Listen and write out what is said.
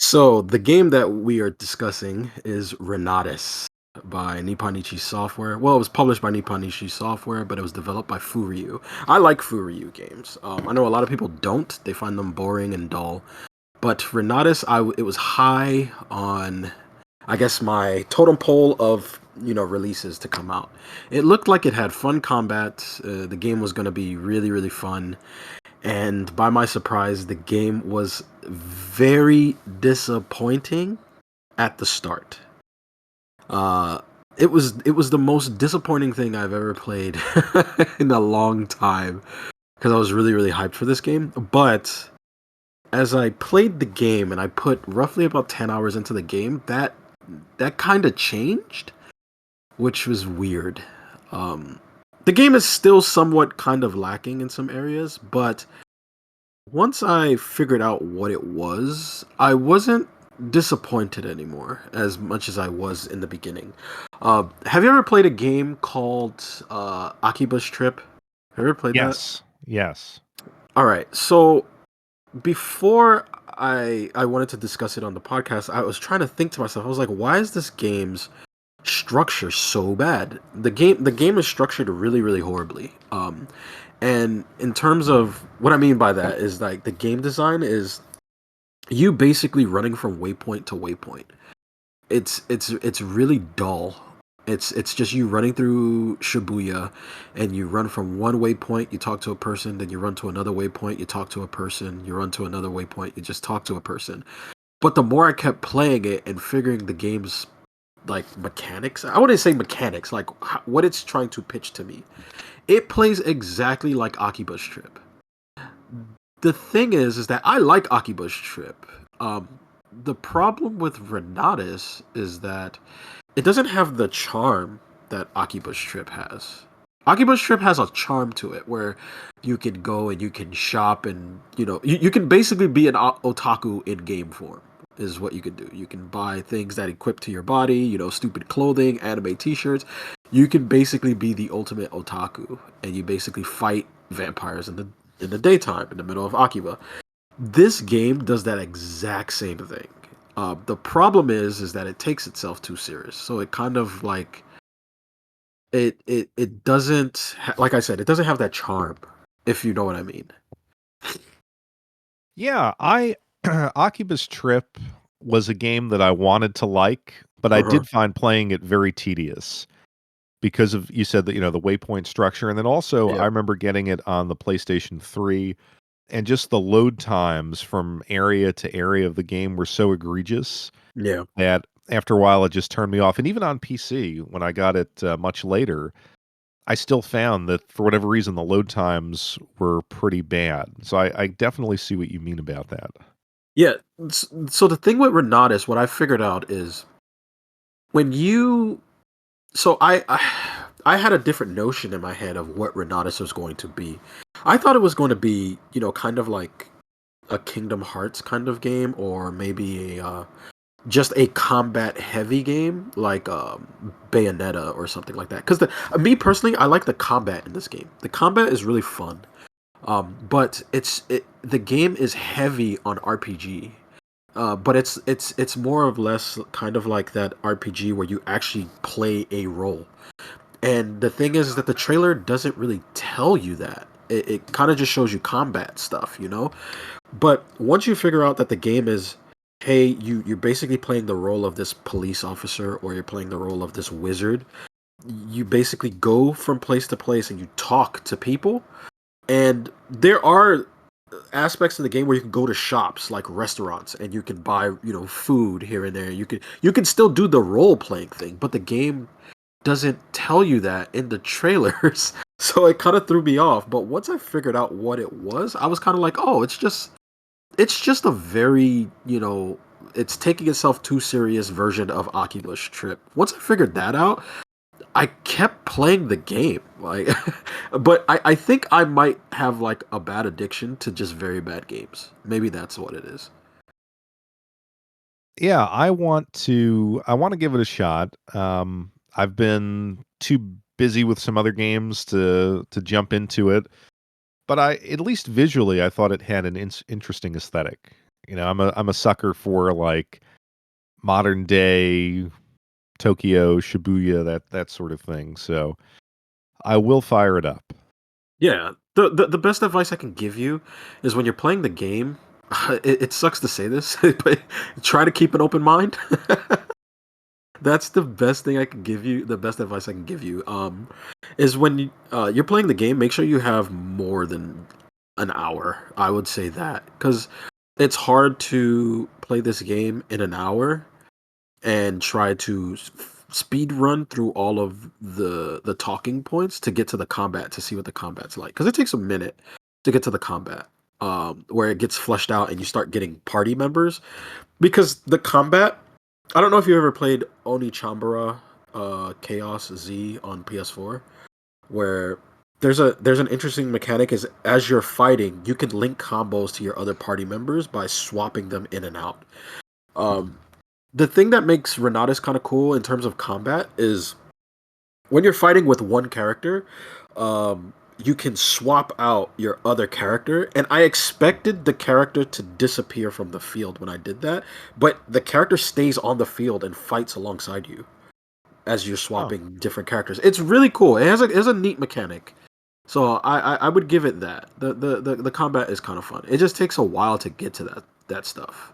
So the game that we are discussing is Renatis by Nipponichi Software. Well, it was published by Nipponichi Software, but it was developed by FuRyu. I like FuRyu games. I know a lot of people don't. They find them boring and dull. But Renatis, it was high on, I guess, my totem pole of releases to come out. It looked like it had fun combat. The game was going to be really really fun. And by my surprise, the game was very disappointing at the start. Uh, it was the most disappointing thing I've ever played in a long time because I was really really hyped for this game. But as I played the game and I put roughly about 10 hours into the game, that kind of changed, which was weird. The game is still somewhat kind of lacking in some areas, but once I figured out what it was, I wasn't disappointed anymore as much as I was in the beginning. Have you ever played a game called Akiba's Trip? Have you ever played that? Yes. Yes. All right. So before I wanted to discuss it on the podcast, I was trying to think to myself. I was like, why is this game's structure so bad? The game is structured really really horribly. And in terms of what I mean by that is like the game design is you basically running from waypoint to waypoint. It's really dull. It's just you running through Shibuya, and you run from one waypoint, you talk to a person, then you run to another waypoint, you talk to a person, you run to another waypoint, you just talk to a person. But the more I kept playing it and figuring the game's like mechanics, I wouldn't say mechanics, like what it's trying to pitch to me, it plays exactly like Akiba's Trip. The thing is that I like Akiba's Trip. The problem with Renatis is that it doesn't have the charm that Akiba's Trip has. Akiba's Trip has a charm to it where you can go and you can shop and you can basically be an otaku in game form is what you can do. You can buy things that equip to your body, stupid clothing, anime t-shirts. You can basically be the ultimate otaku and you basically fight vampires in the daytime in the middle of Akiba. This game does that exact same thing. The problem is that it takes itself too serious. So it kind of like it doesn't like I said, it doesn't have that charm, if you know what I mean. Yeah, I Akiba's Trip was a game that I wanted to like, but I Uh-huh. did find playing it very tedious because of you said that, the waypoint structure, and then also I Yeah. remember getting it on the PlayStation 3, and just the load times from area to area of the game were so egregious Yeah. that after a while it just turned me off. And even on PC, when I got it much later, I still found that for whatever reason the load times were pretty bad. So I definitely see what you mean about that. Yeah. So the thing with Renatus, what I figured out is when you so I had a different notion in my head of what Renatus was going to be. I thought it was going to be, kind of like a Kingdom Hearts kind of game, or maybe a just a combat heavy game like Bayonetta or something like that. Because me personally, I like the combat in this game. The combat is really fun, but the game is heavy on RPG. But it's more or less kind of like that RPG where you actually play a role. And the thing is that the trailer doesn't really tell you that. It kind of just shows you combat stuff. But once you figure out that the game is, hey, you're basically playing the role of this police officer or you're playing the role of this wizard, you basically go from place to place and you talk to people. And there are aspects of the game where you can go to shops like restaurants and you can buy, food here and there. You can still do the role playing thing, but the game doesn't tell you that in the trailers. So it kind of threw me off. But once I figured out what it was, I was kind of like, oh, it's just a very, it's taking itself too serious version of Akiba's Trip. Once I figured that out, I kept playing the game. Like, but I think I might have like a bad addiction to just very bad games. Maybe that's what it is. Yeah, I want to give it a shot. I've been too busy with some other games to jump into it, but I at least visually I thought it had an interesting aesthetic. I'm a sucker for like modern day Tokyo, Shibuya, that sort of thing. So I will fire it up. Yeah. The best advice I can give you is when you're playing the game, it sucks to say this, but try to keep an open mind. That's the best thing I can give you. The best advice I can give you, is when you're playing the game, make sure you have more than an hour. I would say that because it's hard to play this game in an hour and try to speed run through all of the talking points to get to the combat to see what the combat's like. Because it takes a minute to get to the combat, where it gets fleshed out and you start getting party members. Because the combat, I don't know if you ever played Onichambara Chaos Z on PS4, where there's an interesting mechanic is as you're fighting, you can link combos to your other party members by swapping them in and out. Um, the thing that makes Renatus kind of cool in terms of combat is when you're fighting with one character, you can swap out your other character. And I expected the character to disappear from the field when I did that, but the character stays on the field and fights alongside you as you're Oh, swapping different characters. It's really cool. It has a neat mechanic. So I would give it that. The combat is kind of fun. It just takes a while to get to that stuff.